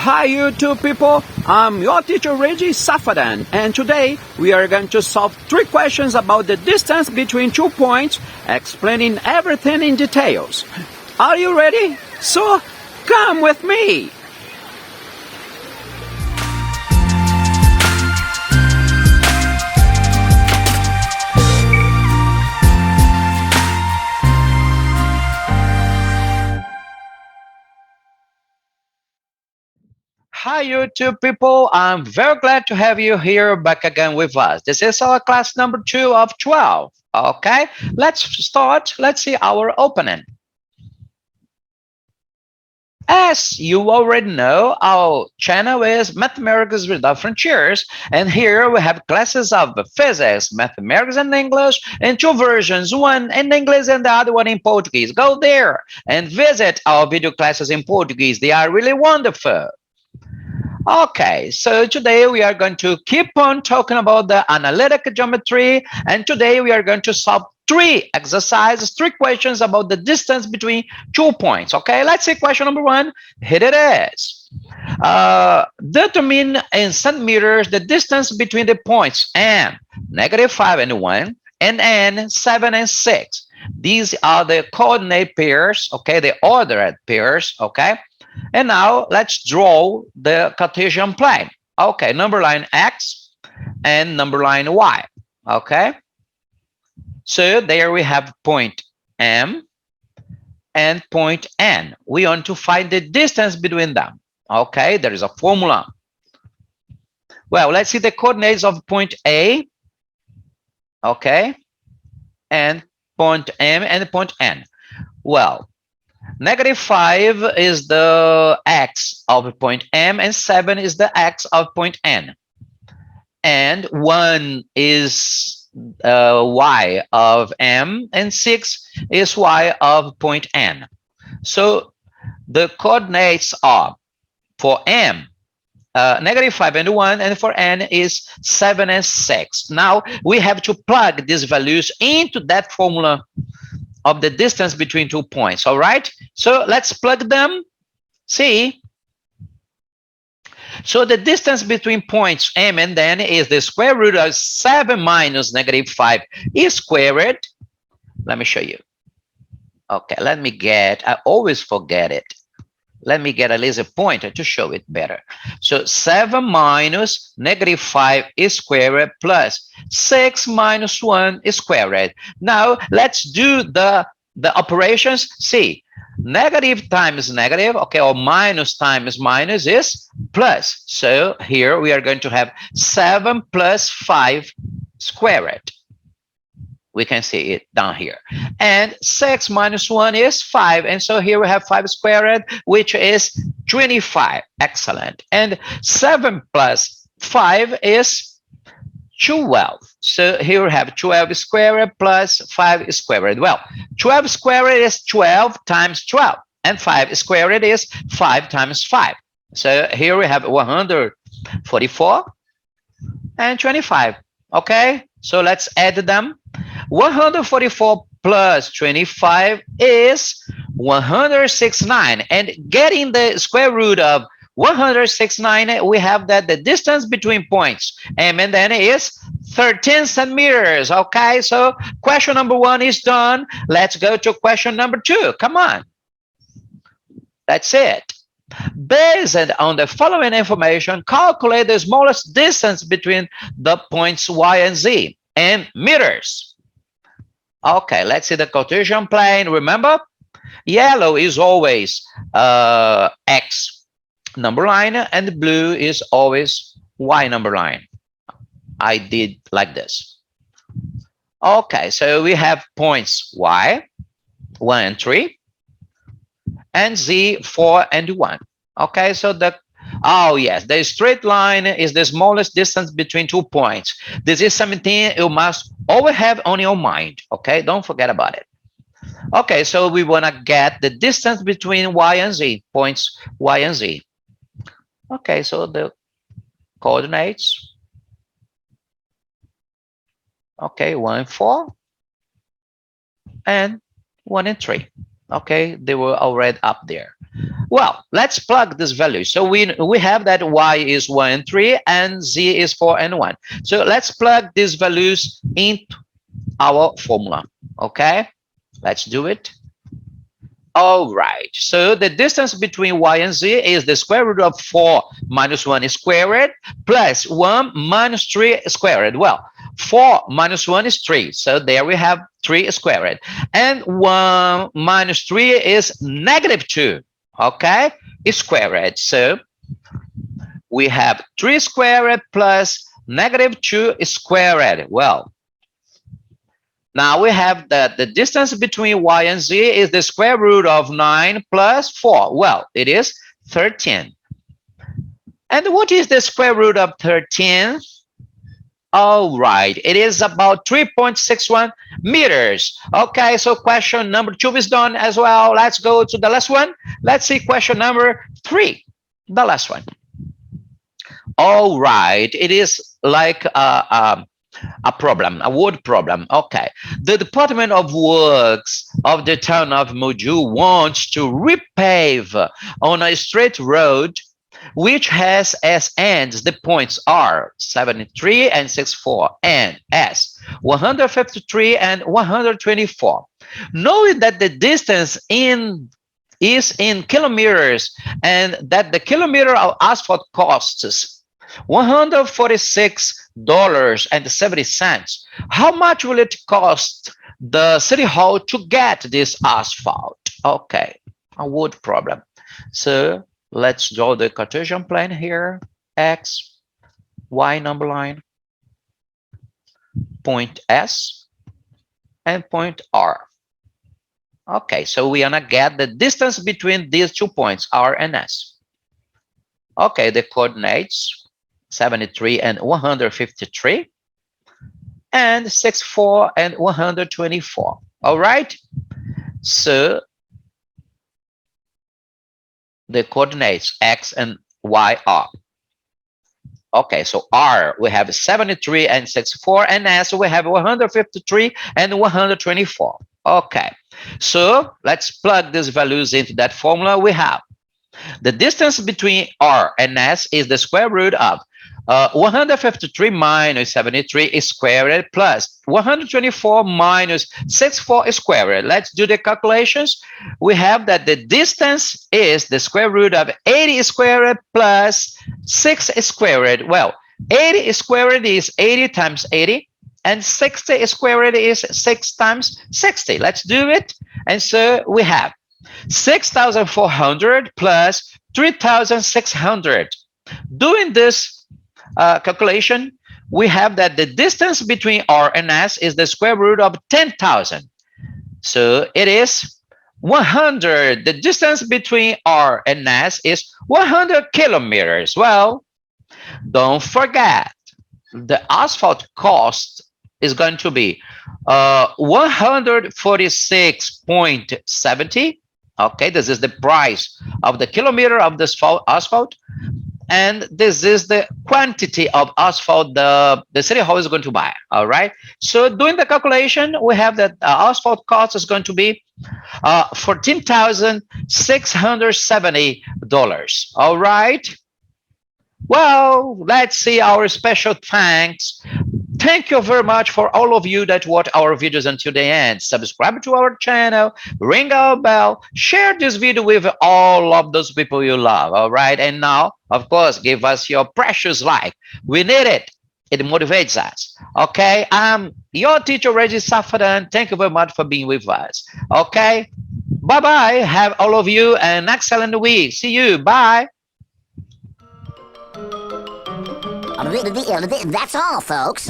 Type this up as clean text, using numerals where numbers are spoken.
Hi YouTube people, I'm your teacher REGY SAFADÃO, and today we are going to solve 3 questions about the distance between 2 points, explaining everything in details. Are you ready? So come with me! Hi YouTube people, I'm very glad to have you here back again with us. This is our class number 2 of 12. Okay, let's start. Let's see our opening. As you already know, our channel is Mathematics Without Frontiers, and here we have classes of physics, mathematics, and English in 2 versions, one in English and the other one in Portuguese. Go there and visit our video classes in Portuguese. They are really wonderful. Okay, so today we are going to keep on talking about the analytic geometry, and today we are going to solve 3 exercises, 3 questions about the distance between 2 points. Okay, let's see question number 1. Here it is. Determine in centimeters the distance between the points M, -5 and 1, and N, 7 and 6. These are the coordinate pairs, okay, the ordered pairs, okay? And now let's draw the Cartesian plane. Okay, number line X and number line Y. Okay. So there we have point M and point N. We want to find the distance between them. Okay, there is a formula. Well, let's see the coordinates of point A. Okay. And point M and point N. Well, -5 is the x of point M, and 7 is the x of point N. And 1 is y of M, and 6 is y of point N. So the coordinates are for M, -5 and 1, and for N is 7 and 6. Now we have to plug these values into that formula of the distance between 2 points. All right, so let's plug them. See, so the distance between points M and N is the square root of 7 minus -5 is squared. Let me show you. Okay, let me get, I always forget it. Let me get a laser pointer to show it better. So 7 minus -5 is squared plus 6 minus 1 is squared. Now let's do the operations. See, negative times negative, okay, or minus times minus is plus. So here we are going to have 7 plus 5 squared. We can see it down here. And 6 minus 1 is 5. And so here we have 5 squared, which is 25. Excellent. And 7 plus 5 is 12. So here we have 12 squared plus 5 squared. Well, 12 squared is 12 times 12. And 5 squared is 5 times 5. So here we have 144 and 25. Okay, so let's add them. 144 plus 25 is 169, and getting the square root of 169, we have that the distance between points M and N is 13 centimeters. Okay, so question number 1 is done. Let's go to question number 2. Come on. That's it. Based on the following information, calculate the smallest distance between the points Y and Z in meters. Okay, let's see the Cartesian plane. Remember, yellow is always X number line, and blue is always Y number line. I did like this. Okay, so we have points Y, 1 and 3, and Z, 4 and 1. Okay, so oh yes, the straight line is the smallest distance between 2 points. This is something you must always have on your mind. Okay, don't forget about it. Okay, so we want to get the distance between Y and Z, points Y and Z. Okay, so the coordinates. Okay, 1 and 4, and 1 and 3. Okay, they were already up there. Well, let's plug this value. So we have that y is 1 and 3 and z is 4 and 1. So let's plug these values into our formula. Okay, let's do it. All right, so the distance between y and z is the square root of 4 minus 1 squared plus 1 minus 3 squared. Well, 4 minus 1 is 3, so there we have 3 squared. And 1 minus 3 is negative 2, okay, squared. So we have 3 squared plus negative 2 squared. Well, now we have that the distance between y and z is the square root of 9 plus 4. Well, it is 13. And what is the square root of 13? All right, it is about 3.61 meters. Okay, so question number 2 is done as well. Let's go to the last one. Let's see question number 3, the last one. All right, it is like a problem, a word problem. Okay, the Department of Works of the town of Moju wants to repave on a straight road which has as ends the points R 73 and 64 and S 153 and 124. Knowing that the distance is in kilometers and that the kilometer of asphalt costs $146.70. How much will it cost the city hall to get this asphalt? Okay, a word problem. So let's draw the Cartesian plane here. X, Y number line, point S, and point R. Okay, so we're gonna get the distance between these 2 points, R and S. Okay, the coordinates 73 and 153 and 64 and 124. All right, so the coordinates X and Y are. Okay, so R we have 73 and 64 and S we have 153 and 124. Okay, so let's plug these values into that formula. We have the distance between R and S is the square root of 153 minus 73 squared plus 124 minus 64 squared. Let's do the calculations. We have that the distance is the square root of 80 squared plus 6 squared. Well, 80 squared is 80 times 80 and 60 squared is 6 times 60. Let's do it. And so we have 6,400 plus 3,600. Doing this calculation, we have that the distance between R and S is the square root of 10,000. So it is 100. The distance between R and S is 100 kilometers. Well, don't forget, the asphalt cost is going to be 146.70. Okay, this is the price of the kilometer of this asphalt. And this is the quantity of asphalt the city hall is going to buy. All right. So doing the calculation, we have that asphalt cost is going to be $14,670. All right. Well, let's see our special thanks. Thank you very much for all of you that watch our videos until the end. Subscribe to our channel, ring our bell, share this video with all of those people you love. All right. And now, of course, give us your precious like. We need it. It motivates us. Okay. I'm your teacher, REGY SAFADÃO. Thank you very much for being with us. Okay. Bye-bye. Have all of you an excellent week. See you. Bye. That's all, folks.